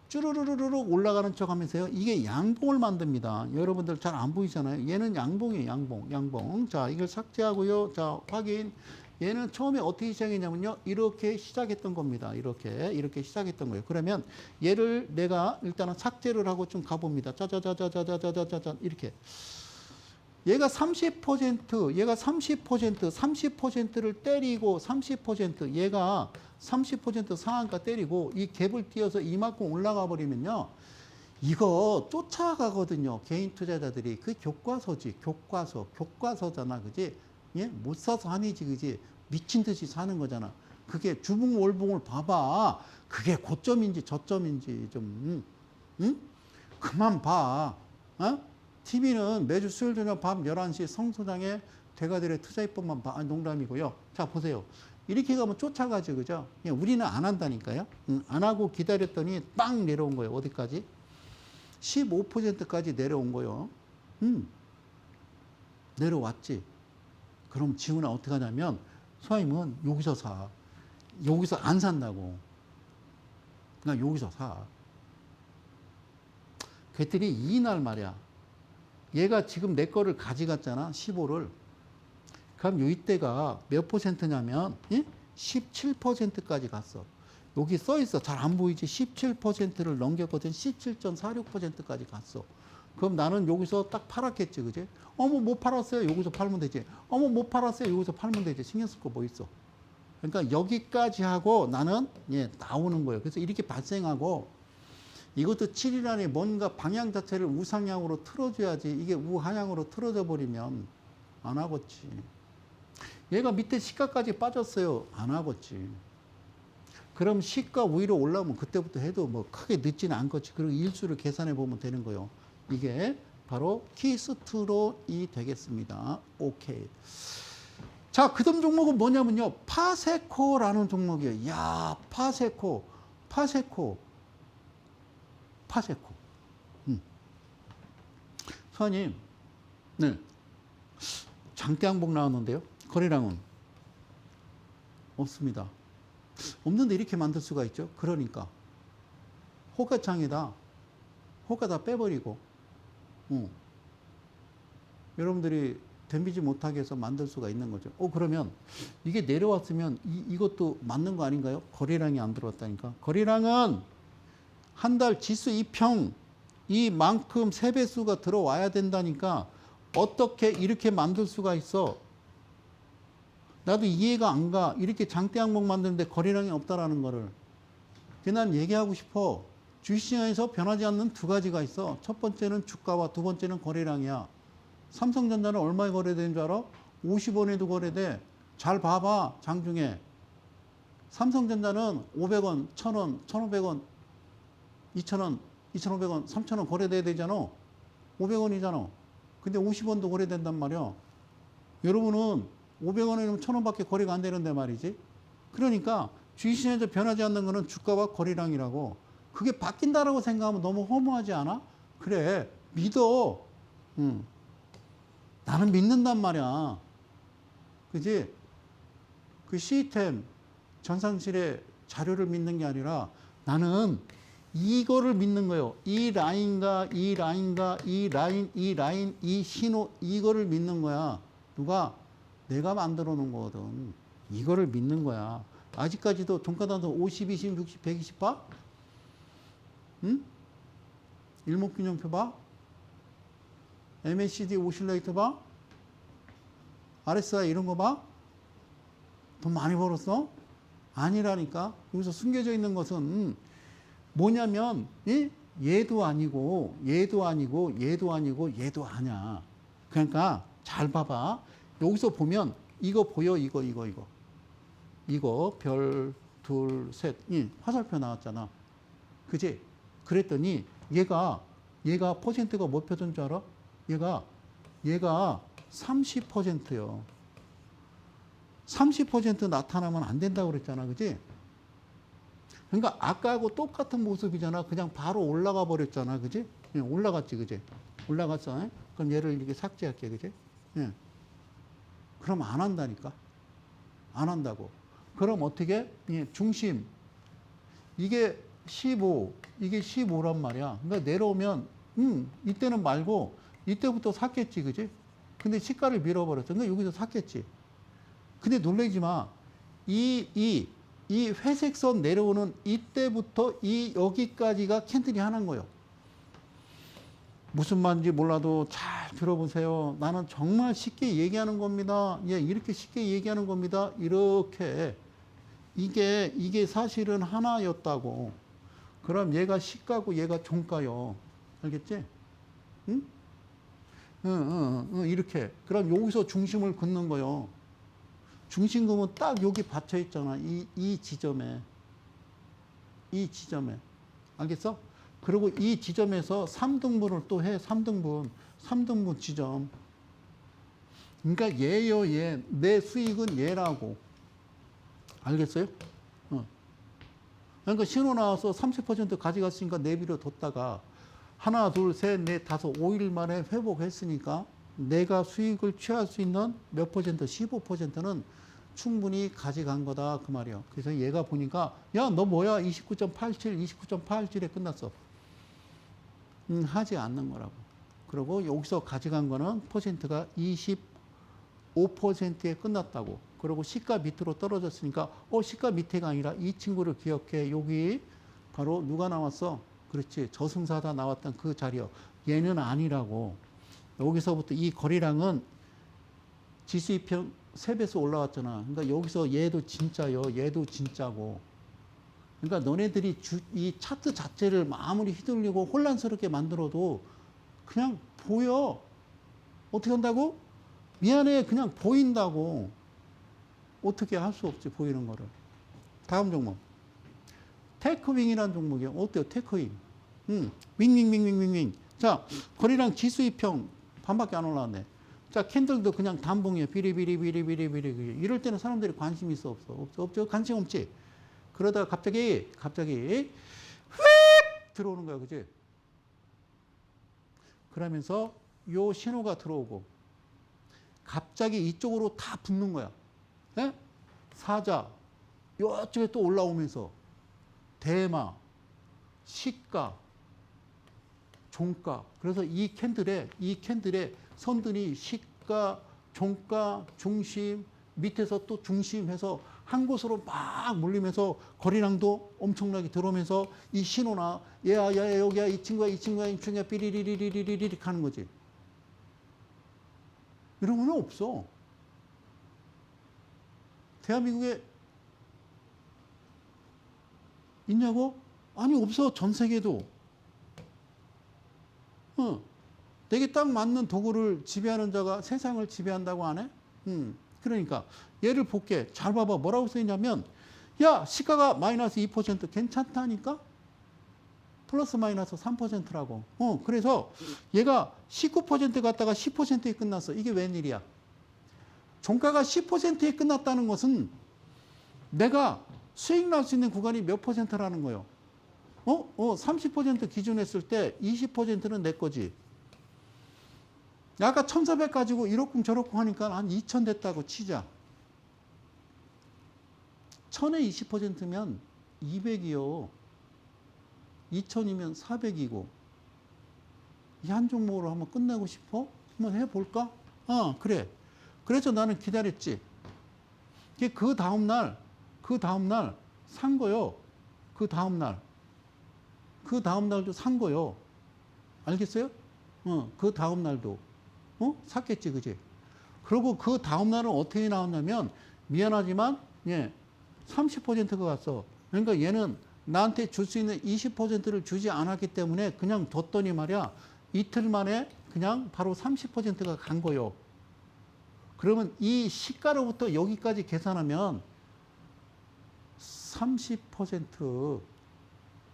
쭈르르르륵 올라가는 척 하면서요. 이게 양봉을 만듭니다. 여러분들 잘 안 보이잖아요. 얘는 양봉이에요. 양봉. 자, 이걸 삭제하고요. 자, 확인. 얘는 처음에 어떻게 시작했냐면요. 이렇게 시작했던 겁니다. 이렇게 시작했던 거예요. 그러면 얘를 내가 일단은 삭제를 하고 좀 가봅니다. 짜자자자자자자자자 이렇게. 얘가 30%를 때리고 30% 얘가 30% 상한가 때리고 이 갭을 띄어서 이만큼 올라가 버리면요. 이거 쫓아가거든요. 개인 투자자들이. 그 교과서잖아. 그지? 예? 못 사서 아니지. 그지? 미친 듯이 사는 거잖아. 그게 주봉월봉을 봐봐. 그게 고점인지 저점인지 좀, 응? 그만 봐. 어? TV는 매주 수요일 저녁 밤 11시 성소장의 대가들의 투자입법만 봐. 아니, 농담이고요. 자, 보세요. 이렇게 가면 쫓아가죠. 그죠? 우리는 안 한다니까요. 안 하고 기다렸더니 빵 내려온 거예요. 어디까지? 15%까지 내려온 거예요. 내려왔지. 그럼 지훈아 어떻게 하냐면 소아님은 여기서 사. 여기서 안 산다고. 그러니까 여기서 사. 그랬더니 이날 말이야. 얘가 지금 내 거를 가져갔잖아. 15를. 그럼 이때가 몇 퍼센트냐면 17%까지 갔어. 여기 써 있어. 잘 안 보이지? 17%를 넘겼거든. 17.46%까지 갔어. 그럼 나는 여기서 딱 팔았겠지. 그지? 어머 못 팔았어요. 여기서 팔면 되지. 어머 못 팔았어요. 여기서 팔면 되지. 신경 쓸 거 뭐 있어. 그러니까 여기까지 하고 나는 나오는 거예요. 그래서 이렇게 발생하고 이것도 7일 안에 뭔가 방향 자체를 우상향으로 틀어줘야지. 이게 우하향으로 틀어져 버리면 안 하겠지. 얘가 밑에 시가까지 빠졌어요. 안 하겠지. 그럼 시가 위로 올라오면 그때부터 해도 뭐 크게 늦지는 않겠지. 그리고 일수를 계산해 보면 되는 거예요. 이게 바로 키스트롤이 되겠습니다. 오케이. 자, 그 다음 종목은 뭐냐면요. 파세코라는 종목이에요. 야, 파세코. 소아님, 네. 장대항복 나왔는데요. 거래량은 없습니다. 없는데 이렇게 만들 수가 있죠. 그러니까 호가창이다. 호가 다 빼버리고 여러분들이 덤비지 못하게 해서 만들 수가 있는 거죠. 그러면 이게 내려왔으면 이것도 맞는 거 아닌가요? 거래량이 안 들어왔다니까. 거래량은 한 달 지수 2평 이만큼 3배수가 들어와야 된다니까. 어떻게 이렇게 만들 수가 있어? 나도 이해가 안 가. 이렇게 장대항목 만드는데 거래량이 없다라는 거를. 난 얘기하고 싶어. 주식시장에서 변하지 않는 두 가지가 있어. 첫 번째는 주가와 두 번째는 거래량이야. 삼성전자는 얼마에 거래되는 줄 알아? 50원에도 거래돼. 잘 봐봐. 장중에. 삼성전자는 500원, 1000원, 1500원, 2000원, 2500원, 3000원 거래돼야 되잖아. 500원이잖아. 근데 50원도 거래된단 말이야. 여러분은 500원이면 1000원밖에 거래가 안 되는데 말이지. 그러니까 주식시장에서 변하지 않는 거는 주가와 거래량이라고. 그게 바뀐다라고 생각하면 너무 허무하지 않아? 그래, 믿어. 나는 믿는단 말이야. 그지? 그 시스템 전산실의 자료를 믿는 게 아니라 나는 이거를 믿는 거예요. 이 라인과 이 라인과 이 라인, 이 신호, 이거를 믿는 거야. 누가? 내가 만들어 놓은 거거든. 이거를 믿는 거야. 아직까지도 종가단서 50, 20, 60, 120 봐? 응? 일목균형표 봐? MACD 오실레이터 봐? RSI 이런 거 봐? 돈 많이 벌었어? 아니라니까. 여기서 숨겨져 있는 것은 뭐냐면 얘도 아니고 얘도 아니고 얘도 아니고 얘도 아니야. 그러니까 잘 봐봐. 여기서 보면 이거 보여? 이거 별 둘 셋 화살표 나왔잖아. 그지? 그랬더니 얘가 퍼센트가 몇 표인 줄 알아? 얘가 30%요. 30% 나타나면 안 된다고 그랬잖아. 그지? 그러니까 아까하고 똑같은 모습이잖아. 그냥 바로 올라가 버렸잖아. 그지? 올라갔지. 그지? 올라갔어. 그럼 얘를 이렇게 삭제할게. 그지? 그럼 안 한다니까. 안 한다고. 그럼 어떻게? 예, 중심. 이게 15, 이게 15란 말이야. 그러니까 내려오면, 이때는 말고, 이때부터 샀겠지, 그지? 근데 시가를 밀어버렸어. 그러니까 여기서 샀겠지. 근데 놀라지 마. 이 회색 선 내려오는 이때부터 여기까지가 캔들이 하나인 거예요. 무슨 말인지 몰라도 잘 들어보세요. 나는 정말 쉽게 얘기하는 겁니다. 예, 이렇게 쉽게 얘기하는 겁니다. 이렇게. 이게 사실은 하나였다고. 그럼 얘가 시가고 얘가 종가요. 알겠지? 응? 이렇게. 그럼 여기서 중심을 긋는 거요. 중심 그으면 딱 여기 받쳐 있잖아. 이 지점에. 이 지점에. 알겠어? 그리고 이 지점에서 3등분을 또 해. 3등분 지점. 그러니까 얘요, 얘. 내 수익은 얘라고. 알겠어요? 그러니까 신호 나와서 30% 가져갔으니까 내비로 뒀다가 하나, 둘, 셋, 넷, 다섯, 5일 만에 회복했으니까 내가 수익을 취할 수 있는 몇 퍼센트, 15%는 충분히 가져간 거다. 그 말이에요. 그래서 얘가 보니까 야, 너 뭐야? 29.87, 29.87에 끝났어. 하지 않는 거라고. 그리고 여기서 가져간 거는 퍼센트가 25%에 끝났다고. 그리고 시가 밑으로 떨어졌으니까 시가 밑에가 아니라 이 친구를 기억해. 여기 바로 누가 나왔어? 그렇지. 저승사자 나왔던 그 자리요. 얘는 아니라고. 여기서부터 이 거래량은 지수이평 3배수 올라왔잖아. 그러니까 여기서 얘도 진짜요. 얘도 진짜고. 그러니까 너네들이 이 차트 자체를 아무리 휘둘리고 혼란스럽게 만들어도 그냥 보여. 어떻게 한다고? 미안해. 그냥 보인다고. 어떻게 할 수 없지, 보이는 거를. 다음 종목. 테크윙이라는 종목이에요. 어때요? 테크윙. 윙. 자, 거래량 지수이평 반밖에 안 올라왔네. 자, 캔들도 그냥 단봉이에요. 비리비리. 이럴 때는 사람들이 관심 있어, 없어? 없죠? 관심 없지? 그러다가 갑자기 휙 들어오는 거야, 그지? 그러면서 요 신호가 들어오고 갑자기 이쪽으로 다 붙는 거야. 네? 사자, 요쪽에 또 올라오면서 대마, 시가, 종가. 그래서 이 캔들의 선들이 시가, 종가, 중심, 밑에서 또 중심해서 한 곳으로 막 몰리면서 거래량도 엄청나게 들어오면서 이 신호나 야 여기야 이 친구야 삐리리리리리리 하는 거지. 이런 건 없어. 대한민국에 있냐고? 아니 없어. 전 세계도. 내게 딱 맞는 도구를 지배하는 자가 세상을 지배한다고 안 해? 그러니까 얘를 볼게. 잘 봐봐. 뭐라고 써있냐면 야 시가가 마이너스 2% 괜찮다니까? 플러스 마이너스 3%라고. 그래서 얘가 19% 갔다가 10%에 끝났어. 이게 웬일이야? 종가가 10%에 끝났다는 것은 내가 수익 날 수 있는 구간이 몇 %라는 거예요? 30% 기준했을 때 20%는 내 거지. 아까 1,400 가지고 이렇쿵 저렇쿵 하니까 한 2,000 됐다고 치자. 1,000에 20%면 200이요. 2,000이면 400이고. 이 한 종목으로 한번 끝내고 싶어? 한번 해볼까? 그래. 그래서 나는 기다렸지. 그 다음날 산 거요. 그 다음날도 산 거요. 알겠어요? 그 다음날도. 샀겠지, 그지? 그리고 그 다음날은 어떻게 나왔냐면, 미안하지만, 30%가 갔어. 그러니까 얘는 나한테 줄 수 있는 20%를 주지 않았기 때문에 그냥 뒀더니 말이야. 이틀 만에 그냥 바로 30%가 간 거요. 그러면 이 시가로부터 여기까지 계산하면 30%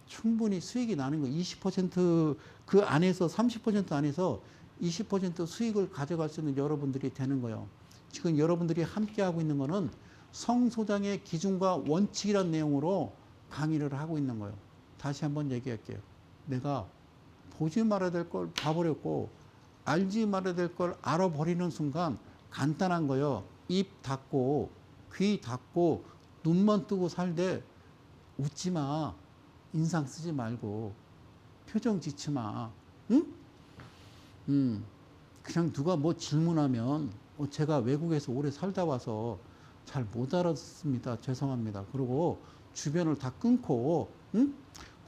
충분히 수익이 나는 거. 20% 그 안에서 30% 안에서 20% 수익을 가져갈 수 있는 여러분들이 되는 거예요. 지금 여러분들이 함께 하고 있는 거는 성소장의 기준과 원칙이라는 내용으로 강의를 하고 있는 거예요. 다시 한번 얘기할게요. 내가 보지 말아야 될 걸 봐버렸고 알지 말아야 될 걸 알아버리는 순간 간단한 거예요. 입 닫고 귀 닫고 눈만 뜨고 살되 웃지 마. 인상 쓰지 말고 표정 짓지 마. 응? 그냥 누가 뭐 질문하면 제가 외국에서 오래 살다 와서 잘 못 알아듣습니다. 죄송합니다. 그리고 주변을 다 끊고 응?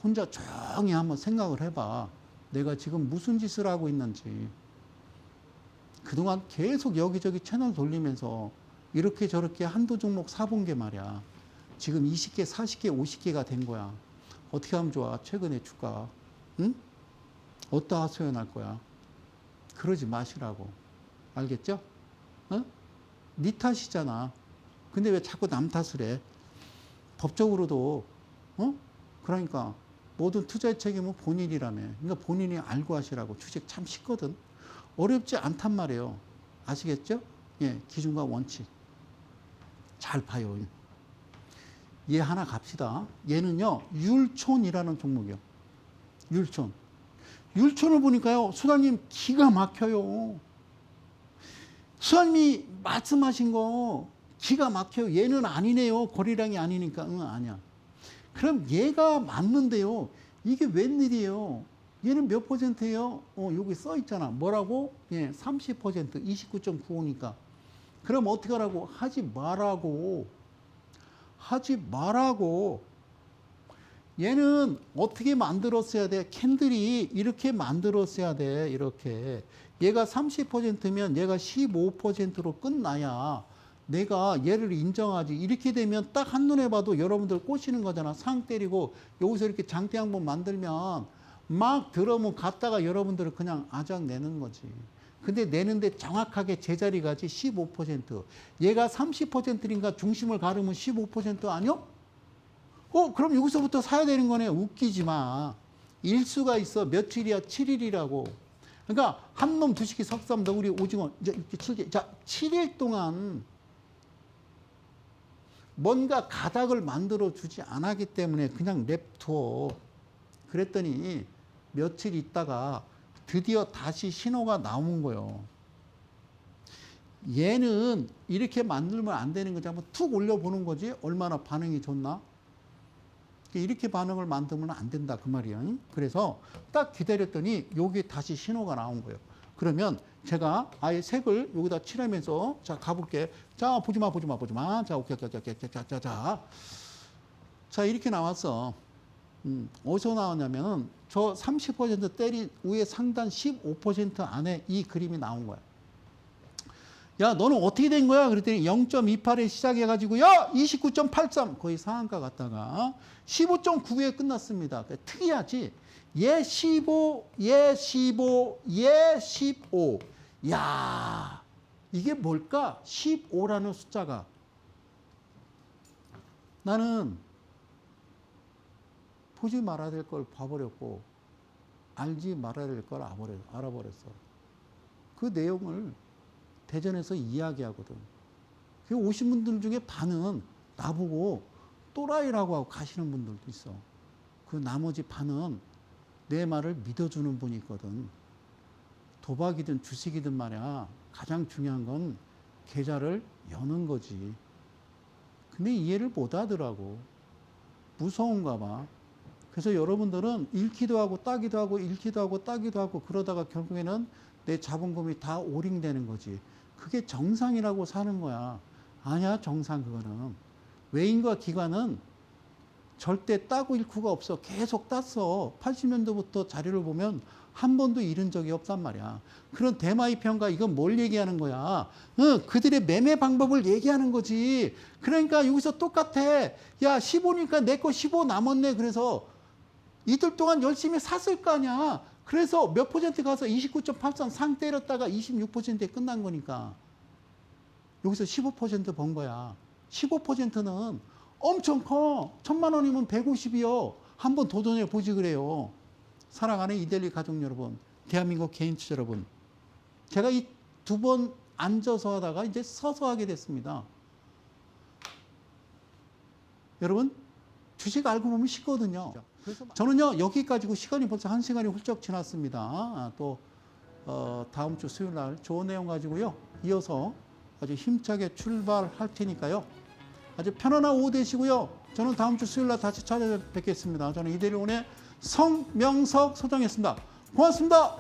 혼자 조용히 한번 생각을 해봐. 내가 지금 무슨 짓을 하고 있는지. 그동안 계속 여기저기 채널 돌리면서 이렇게 저렇게 한두 종목 사본 게 말이야. 지금 20개, 40개, 50개가 된 거야. 어떻게 하면 좋아? 최근에 주가가. 응? 어디다 하소연할 거야? 그러지 마시라고. 알겠죠? 어? 네 탓이잖아. 근데 왜 자꾸 남 탓을 해? 법적으로도 그러니까 모든 투자의 책임은 본인이라며. 그러니까 본인이 알고 하시라고. 주식 참 쉽거든. 어렵지 않단 말이에요. 아시겠죠? 예, 기준과 원칙. 잘 봐요. 얘 하나 갑시다. 얘는요, 율촌이라는 종목이요. 율촌. 율촌을 보니까요, 수장님 기가 막혀요. 수장님이 말씀하신 거 기가 막혀요. 얘는 아니네요. 거래량이 아니니까. 응, 아니야. 그럼 얘가 맞는데요. 이게 웬일이에요? 얘는 몇 %예요? 여기 써 있잖아. 뭐라고? 예, 30%, 29.95니까. 그럼 어떻게 하라고? 하지 말라고. 하지 말라고. 얘는 어떻게 만들었어야 돼? 캔들이 이렇게 만들었어야 돼. 이렇게. 얘가 30%면 얘가 15%로 끝나야 내가 얘를 인정하지. 이렇게 되면 딱 한눈에 봐도 여러분들 꼬시는 거잖아. 상 때리고 여기서 이렇게 장대 한번 만들면 막 들어오면 갔다가 여러분들은 그냥 아작 내는 거지. 근데 내는데 정확하게 제자리 가지 15%. 얘가 30%인가 중심을 가르면 15% 아니요? 그럼 여기서부터 사야 되는 거네. 웃기지 마. 일수가 있어. 며칠이야? 7일이라고. 그러니까 한 놈, 두식이, 석삼, 너구리, 오징어 이제 이렇게 7개. 자, 7일 동안 뭔가 가닥을 만들어 주지 않았기 때문에 그냥 냅둬. 그랬더니 며칠 있다가 드디어 다시 신호가 나온 거예요. 얘는 이렇게 만들면 안 되는 거지. 한번 툭 올려보는 거지. 얼마나 반응이 좋나? 이렇게 반응을 만들면 안 된다. 그 말이에요. 그래서 딱 기다렸더니 여기 다시 신호가 나온 거예요. 그러면 제가 아예 색을 여기다 칠하면서 자, 가볼게. 자, 보지 마. 자, 오케이. 자, 이렇게 나왔어. 어디서 나왔냐면 저 30% 때린 위에 상단 15% 안에 이 그림이 나온 거야. 야, 너는 어떻게 된 거야? 그랬더니 0.28에 시작해가지고, 야! 29.83! 거의 상한가 갔다가 15.9에 끝났습니다. 특이하지? 얘 15, 얘 15, 얘 15. 야, 이게 뭘까? 15라는 숫자가. 나는 보지 말아야 될 걸 봐버렸고, 알지 말아야 될 걸 알아버렸어. 그 내용을 대전에서 이야기하거든. 그 오신 분들 중에 반은 나보고 또라이라고 하고 가시는 분들도 있어. 그 나머지 반은 내 말을 믿어주는 분이 있거든. 도박이든 주식이든 말이야. 가장 중요한 건 계좌를 여는 거지. 근데 이해를 못 하더라고. 무서운가 봐. 그래서 여러분들은 잃기도 하고 따기도 하고 잃기도 하고 따기도 하고 그러다가 결국에는 내 자본금이 다 오링되는 거지. 그게 정상이라고 사는 거야. 아니야, 정상 그거는. 외인과 기관은 절대 따고 잃고가 없어. 계속 땄어. 80년도부터 자료를 보면 한 번도 잃은 적이 없단 말이야. 그런 대마의 평가, 이건 뭘 얘기하는 거야? 그들의 매매 방법을 얘기하는 거지. 그러니까 여기서 똑같아. 야, 15니까 내 거 15 남았네. 그래서 이틀 동안 열심히 샀을 거 아니야. 그래서 몇 % 가서 29.83 상 때렸다가 26%에 끝난 거니까. 여기서 15% 번 거야. 15%는 엄청 커. 1,000만 원이면 150이요. 한번 도전해 보지 그래요. 사랑하는 이데일리 가족 여러분, 대한민국 개인 투자 여러분. 제가 이 2번 앉아서 하다가 이제 서서 하게 됐습니다. 여러분, 주식 알고 보면 쉽거든요. 저는요, 여기 가지고 시간이 벌써 1시간이 훌쩍 지났습니다. 또 다음 주 수요일 날 좋은 내용 가지고요, 이어서 아주 힘차게 출발할 테니까요. 아주 편안한 오후 되시고요. 저는 다음 주 수요일 날 다시 찾아뵙겠습니다. 저는 이대리온의 성명석 소장이었습니다. 고맙습니다.